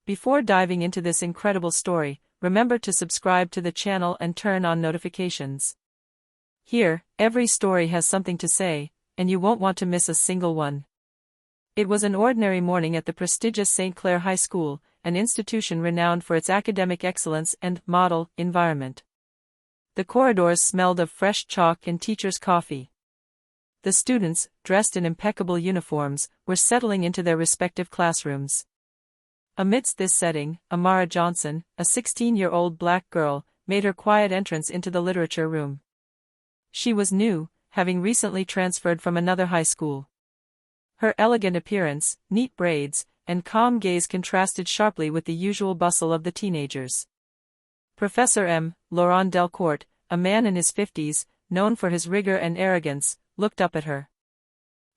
Before diving into this incredible story, remember to subscribe to the channel and turn on notifications. Here, every story has something to say, and you won't want to miss a single one. It was an ordinary morning at the prestigious St. Clair High School, an institution renowned for its academic excellence and model environment. The corridors smelled of fresh chalk and teachers' coffee. The students, dressed in impeccable uniforms, were settling into their respective classrooms. Amidst this setting, Amara Johnson, a 16-year-old black girl, made her quiet entrance into the literature room. She was new, having recently transferred from another high school. Her elegant appearance, neat braids, and calm gaze contrasted sharply with the usual bustle of the teenagers. Professor M. Laurent Delcourt, a man in his 50s, known for his rigor and arrogance, looked up at her.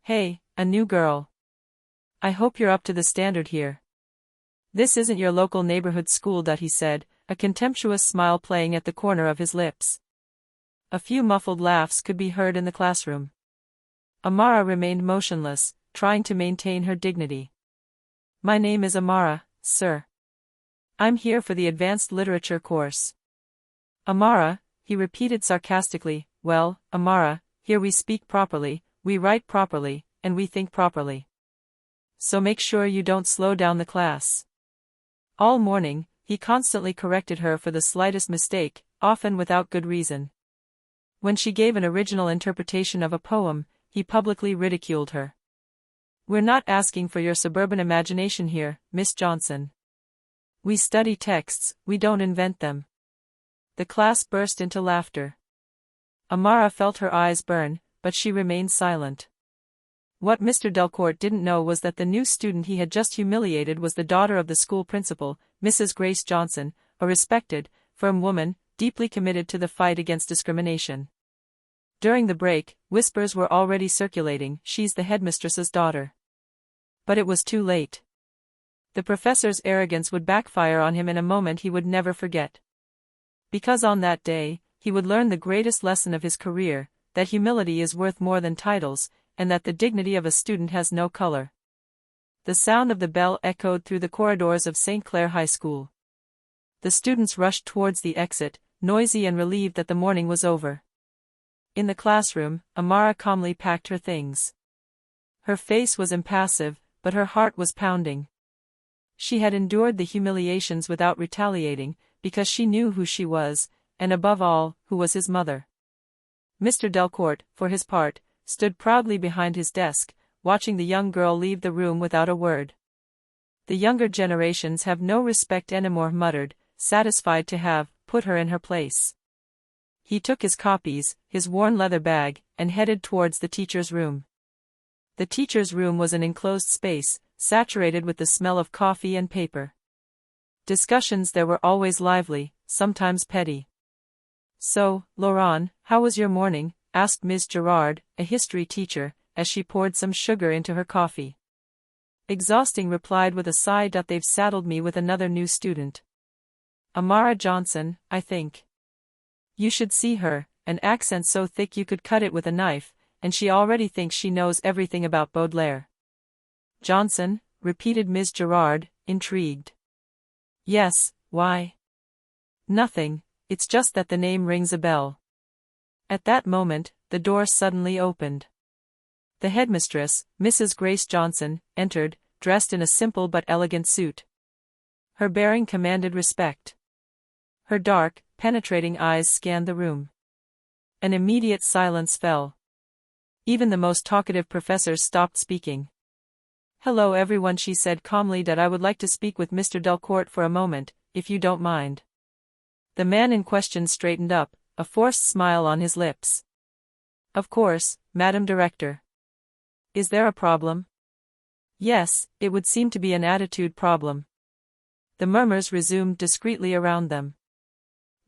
"Hey, a new girl. I hope you're up to the standard here. This isn't your local neighborhood school," he said, a contemptuous smile playing at the corner of his lips. A few muffled laughs could be heard in the classroom. Amara remained motionless, trying to maintain her dignity. "My name is Amara, sir. I'm here for the advanced literature course." "Amara," he repeated sarcastically. "Well, Amara, here we speak properly, we write properly, and we think properly. So make sure you don't slow down the class." All morning, he constantly corrected her for the slightest mistake, often without good reason. When she gave an original interpretation of a poem, he publicly ridiculed her. "We're not asking for your suburban imagination here, Miss Johnson. We study texts, we don't invent them." The class burst into laughter. Amara felt her eyes burn, but she remained silent. What Mr. Delcourt didn't know was that the new student he had just humiliated was the daughter of the school principal, Mrs. Grace Johnson, a respected, firm woman, deeply committed to the fight against discrimination. During the break, whispers were already circulating, "She's the headmistress's daughter." But it was too late. The professor's arrogance would backfire on him in a moment he would never forget. Because on that day, he would learn the greatest lesson of his career, that humility is worth more than titles, and that the dignity of a student has no color. The sound of the bell echoed through the corridors of St. Clair High School. The students rushed towards the exit, noisy and relieved that the morning was over. In the classroom, Amara calmly packed her things. Her face was impassive, but her heart was pounding. She had endured the humiliations without retaliating, because she knew who she was, and above all, who was his mother. Mr. Delcourt, for his part, stood proudly behind his desk, watching the young girl leave the room without a word. "The younger generations have no respect anymore," muttered, satisfied to have put her in her place. He took his copies, his worn leather bag, and headed towards the teacher's room. The teacher's room was an enclosed space, saturated with the smell of coffee and paper. Discussions there were always lively, sometimes petty. "So, Laurent, how was your morning?" asked Ms. Gerard, a history teacher, as she poured some sugar into her coffee. "Exhausting," replied with a sigh. "They've saddled me with another new student. Amara Johnson, I think. You should see her, an accent so thick you could cut it with a knife, and she already thinks she knows everything about Baudelaire." "Johnson?" repeated Ms. Gerard, intrigued. "Yes, why?" "Nothing, it's just that the name rings a bell." At that moment, the door suddenly opened. The headmistress, Mrs. Grace Johnson, entered, dressed in a simple but elegant suit. Her bearing commanded respect. Her dark, penetrating eyes scanned the room. An immediate silence fell. Even the most talkative professors stopped speaking. "Hello everyone," she said calmly. "I would like to speak with Mr. Delcourt for a moment, if you don't mind." The man in question straightened up, a forced smile on his lips. "Of course, Madam Director. Is there a problem?" "Yes, it would seem to be an attitude problem." The murmurs resumed discreetly around them.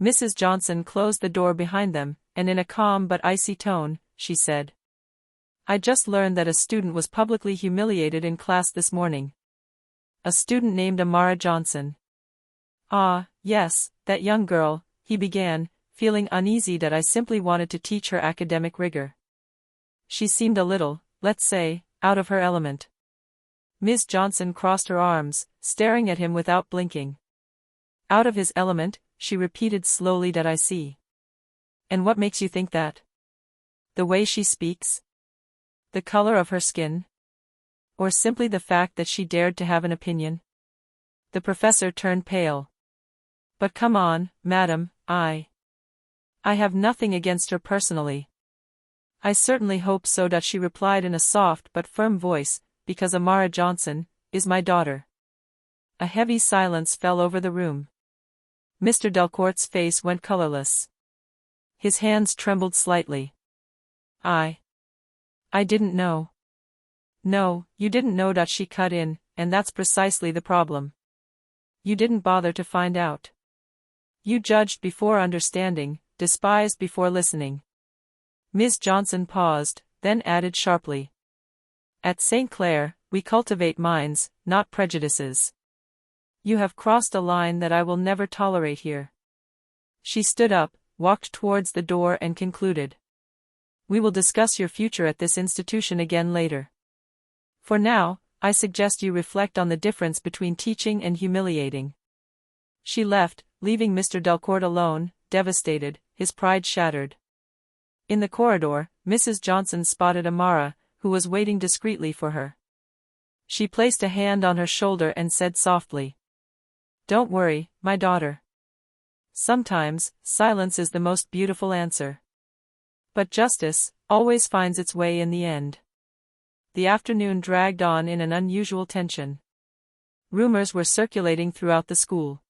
Mrs. Johnson closed the door behind them, and in a calm but icy tone, she said, "I just learned that a student was publicly humiliated in class this morning. A student named Amara Johnson." "Ah, yes, that young girl," he began, feeling uneasy. "I simply wanted to teach her academic rigor. She seemed a little, let's say, out of her element." Ms. Johnson crossed her arms, staring at him without blinking. Out of his element, she repeated slowly that I see. And what makes you think that? The way she speaks? The color of her skin? Or simply the fact that she dared to have an opinion? The professor turned pale. But come on, madam, I have nothing against her personally. I certainly hope so, that she replied in a soft but firm voice, because Amara Johnson is my daughter. A heavy silence fell over the room. Mr. Delcourt's face went colorless. His hands trembled slightly. I didn't know. No, you didn't know, that she cut in, and that's precisely the problem. You didn't bother to find out. You judged before understanding, despised before listening. Ms. Johnson paused, then added sharply. At St. Clair, we cultivate minds, not prejudices. You have crossed a line that I will never tolerate here. She stood up, walked towards the door and concluded. We will discuss your future at this institution again later. For now, I suggest you reflect on the difference between teaching and humiliating. She left, leaving Mr. Delcourt alone, devastated, his pride shattered. In the corridor, Mrs. Johnson spotted Amara, who was waiting discreetly for her. She placed a hand on her shoulder and said softly, "Don't worry, my daughter. Sometimes, silence is the most beautiful answer. But justice always finds its way in the end." The afternoon dragged on in an unusual tension. Rumors were circulating throughout the school.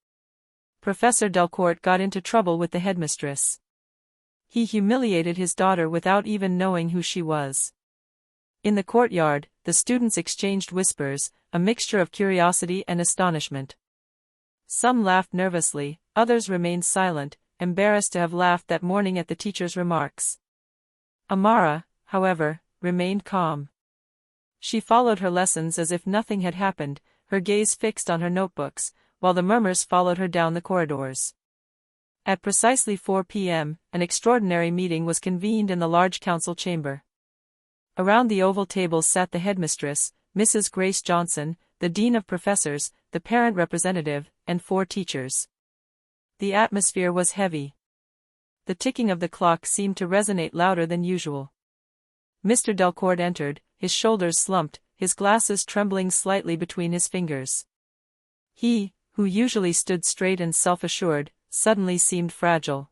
Professor Delcourt got into trouble with the headmistress. He humiliated his daughter without even knowing who she was. In the courtyard, the students exchanged whispers, a mixture of curiosity and astonishment. Some laughed nervously, others remained silent, embarrassed to have laughed that morning at the teacher's remarks. Amara, however, remained calm. She followed her lessons as if nothing had happened, her gaze fixed on her notebooks, while the murmurs followed her down the corridors. At precisely 4 p.m., an extraordinary meeting was convened in the large council chamber. Around the oval table sat the headmistress, Mrs. Grace Johnson, the dean of professors, the parent representative, and 4 teachers. The atmosphere was heavy. The ticking of the clock seemed to resonate louder than usual. Mr. Delcourt entered, his shoulders slumped, his glasses trembling slightly between his fingers. He, who usually stood straight and self-assured, suddenly seemed fragile.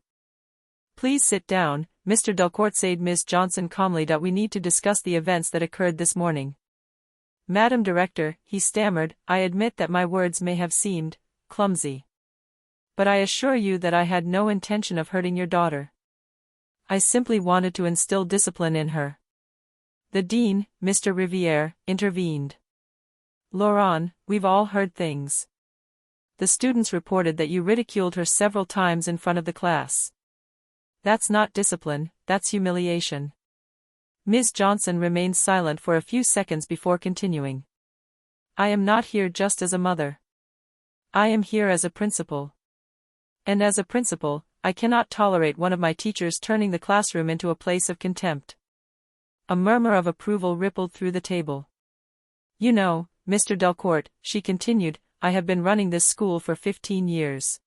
"Please sit down, Mr. Delcourt," said Ms. Johnson calmly, "that we need to discuss the events that occurred this morning." "Madam Director," he stammered, "I admit that my words may have seemed clumsy. But I assure you that I had no intention of hurting your daughter. I simply wanted to instill discipline in her." The dean, Mr. Riviere, intervened. "Laurent, we've all heard things. The students reported that you ridiculed her several times in front of the class. That's not discipline, that's humiliation." Ms. Johnson remained silent for a few seconds before continuing. "I am not here just as a mother. I am here as a principal. And as a principal, I cannot tolerate one of my teachers turning the classroom into a place of contempt." A murmur of approval rippled through the table. "You know, Mr. Delcourt," she continued, "I have been running this school for 15 years.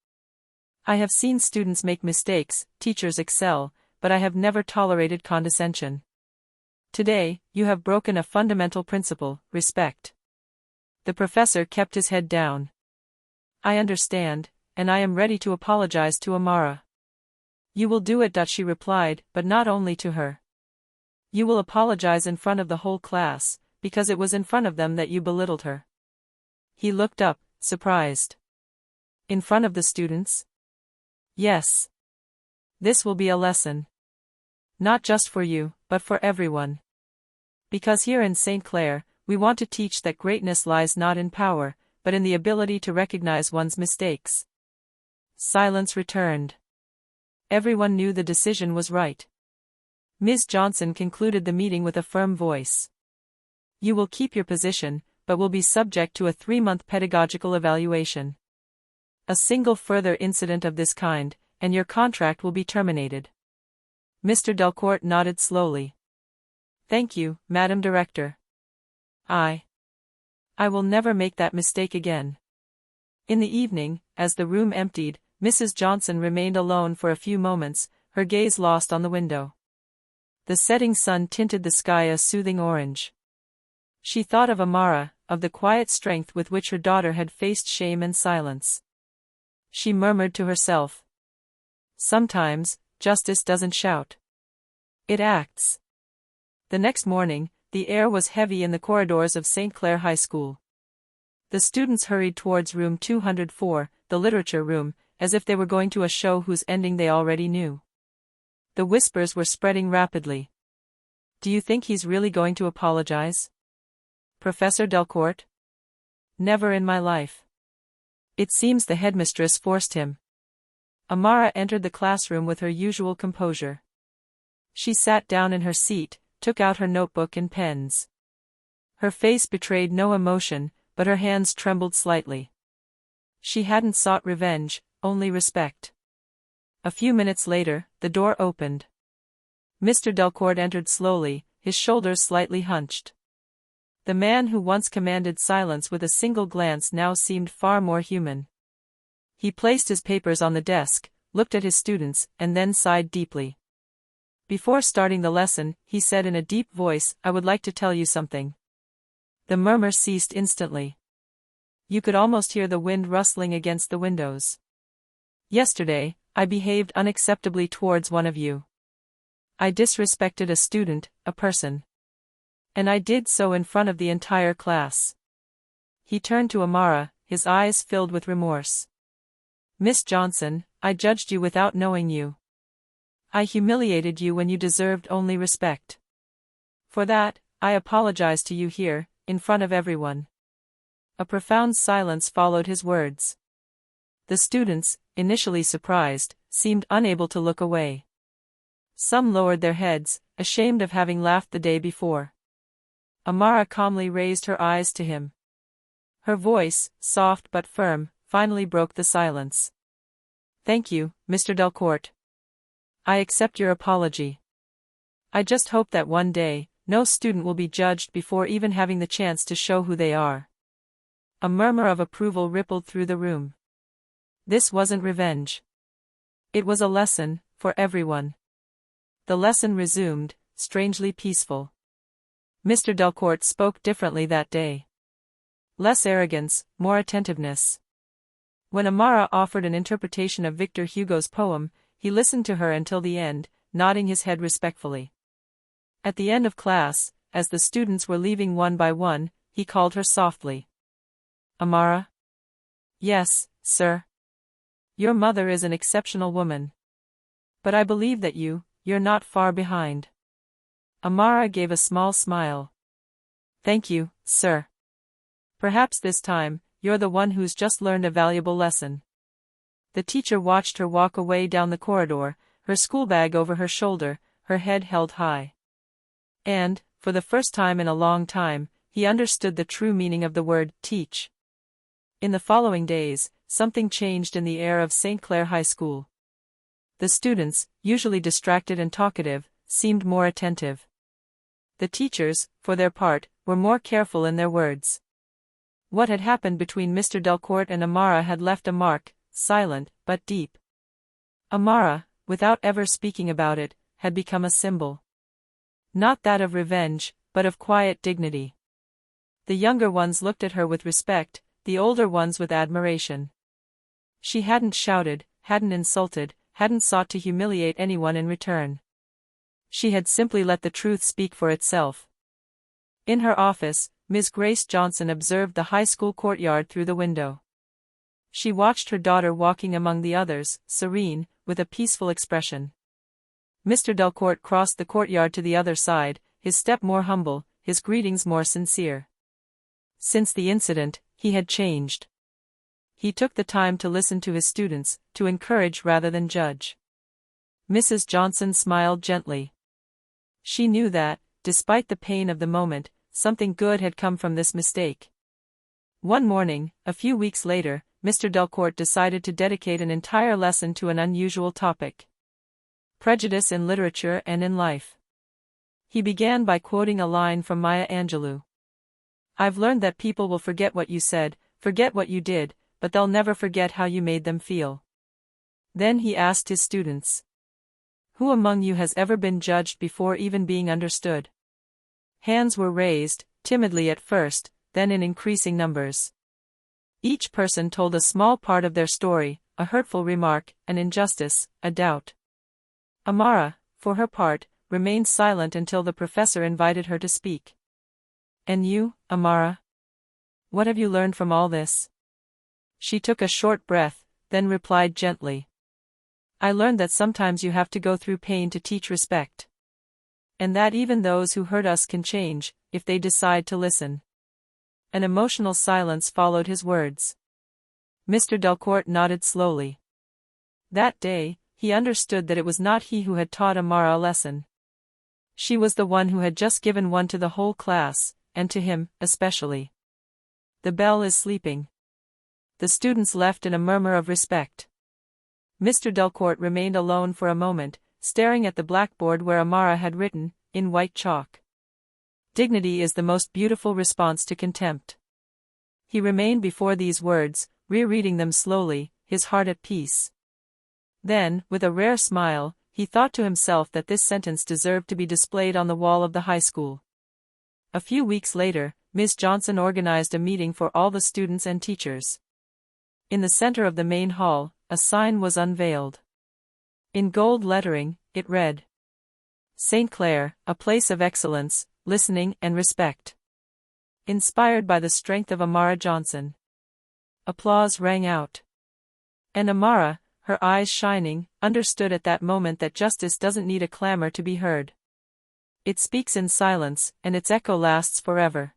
I have seen students make mistakes, teachers excel, but I have never tolerated condescension. Today, you have broken a fundamental principle, respect." The professor kept his head down. "I understand, and I am ready to apologize to Amara." "You will do it," she replied, "but not only to her. You will apologize in front of the whole class, because it was in front of them that you belittled her." He looked up, surprised. "In front of the students?" "Yes. This will be a lesson. Not just for you, but for everyone. Because here in St. Clair, we want to teach that greatness lies not in power, but in the ability to recognize one's mistakes." Silence returned. Everyone knew the decision was right. Ms. Johnson concluded the meeting with a firm voice. "You will keep your position, but will be subject to a 3-month pedagogical evaluation. A single further incident of this kind, and your contract will be terminated." Mr. Delcourt nodded slowly. "Thank you, Madam Director. I I will never make that mistake again. In the evening, as the room emptied, Mrs. Johnson remained alone for a few moments, her gaze lost on the window. The setting sun tinted the sky a soothing orange. She thought of Amara, of the quiet strength with which her daughter had faced shame and silence. She murmured to herself, "Sometimes, justice doesn't shout. It acts." The next morning, the air was heavy in the corridors of St. Clair High School. The students hurried towards room 204, the literature room, as if they were going to a show whose ending they already knew. The whispers were spreading rapidly. "Do you think he's really going to apologize? Professor Delcourt?" "Never in my life. It seems the headmistress forced him." Amara entered the classroom with her usual composure. She sat down in her seat, took out her notebook and pens. Her face betrayed no emotion, but her hands trembled slightly. She hadn't sought revenge, only respect. A few minutes later, the door opened. Mr. Delcourt entered slowly, his shoulders slightly hunched. The man who once commanded silence with a single glance now seemed far more human. He placed his papers on the desk, looked at his students, and then sighed deeply. Before starting the lesson, he said in a deep voice, "I would like to tell you something." The murmur ceased instantly. You could almost hear the wind rustling against the windows. "Yesterday, I behaved unacceptably towards one of you. I disrespected a student, a person. And I did so in front of the entire class." He turned to Amara, his eyes filled with remorse. "Miss Johnson, I judged you without knowing you. I humiliated you when you deserved only respect. For that, I apologize to you here, in front of everyone." A profound silence followed his words. The students, initially surprised, seemed unable to look away. Some lowered their heads, ashamed of having laughed the day before. Amara calmly raised her eyes to him. Her voice, soft but firm, finally broke the silence. "Thank you, Mr. Delcourt. I accept your apology. I just hope that one day, no student will be judged before even having the chance to show who they are." A murmur of approval rippled through the room. This wasn't revenge. It was a lesson, for everyone. The lesson resumed, strangely peaceful. Mr. Delcourt spoke differently that day. Less arrogance, more attentiveness. When Amara offered an interpretation of Victor Hugo's poem, he listened to her until the end, nodding his head respectfully. At the end of class, as the students were leaving one by one, he called her softly. "Amara?" "Yes, sir." "Your mother is an exceptional woman. But I believe that you're not far behind." Amara gave a small smile. "Thank you, sir. Perhaps this time, you're the one who's just learned a valuable lesson." The teacher watched her walk away down the corridor, her schoolbag over her shoulder, her head held high. And, for the first time in a long time, he understood the true meaning of the word teach. In the following days, something changed in the air of St. Clair High School. The students, usually distracted and talkative, seemed more attentive. The teachers, for their part, were more careful in their words. What had happened between Mr. Delcourt and Amara had left a mark, silent but deep. Amara, without ever speaking about it, had become a symbol. Not that of revenge, but of quiet dignity. The younger ones looked at her with respect, the older ones with admiration. She hadn't shouted, hadn't insulted, hadn't sought to humiliate anyone in return. She had simply let the truth speak for itself. In her office, Ms. Grace Johnson observed the high school courtyard through the window. She watched her daughter walking among the others, serene, with a peaceful expression. Mr. Delcourt crossed the courtyard to the other side, his step more humble, his greetings more sincere. Since the incident, he had changed. He took the time to listen to his students, to encourage rather than judge. Mrs. Johnson smiled gently. She knew that, despite the pain of the moment, something good had come from this mistake. One morning, a few weeks later, Mr. Delcourt decided to dedicate an entire lesson to an unusual topic: prejudice in literature and in life. He began by quoting a line from Maya Angelou. I've learned that people will forget what you said, forget what you did, but they'll never forget how you made them feel. Then he asked his students. Who among you has ever been judged before even being understood? Hands were raised, timidly at first, then in increasing numbers. Each person told a small part of their story, a hurtful remark, an injustice, a doubt. Amara, for her part, remained silent until the professor invited her to speak. And you, Amara? What have you learned from all this? She took a short breath, then replied gently. I learned that sometimes you have to go through pain to teach respect. And that even those who hurt us can change, if they decide to listen. An emotional silence followed his words. Mr. Delcourt nodded slowly. That day, he understood that it was not he who had taught Amara a lesson. She was the one who had just given one to the whole class, and to him, especially. The bell is sleeping. The students left in a murmur of respect. Mr. Delcourt remained alone for a moment, staring at the blackboard where Amara had written, in white chalk. Dignity is the most beautiful response to contempt. He remained before these words, rereading them slowly, his heart at peace. Then, with a rare smile, he thought to himself that this sentence deserved to be displayed on the wall of the high school. A few weeks later, Ms. Johnson organized a meeting for all the students and teachers. In the center of the main hall, a sign was unveiled. In gold lettering, it read, St. Clair, a place of excellence, listening and respect. Inspired by the strength of Amara Johnson. Applause rang out. And Amara, her eyes shining, understood at that moment that justice doesn't need a clamor to be heard. It speaks in silence, and its echo lasts forever.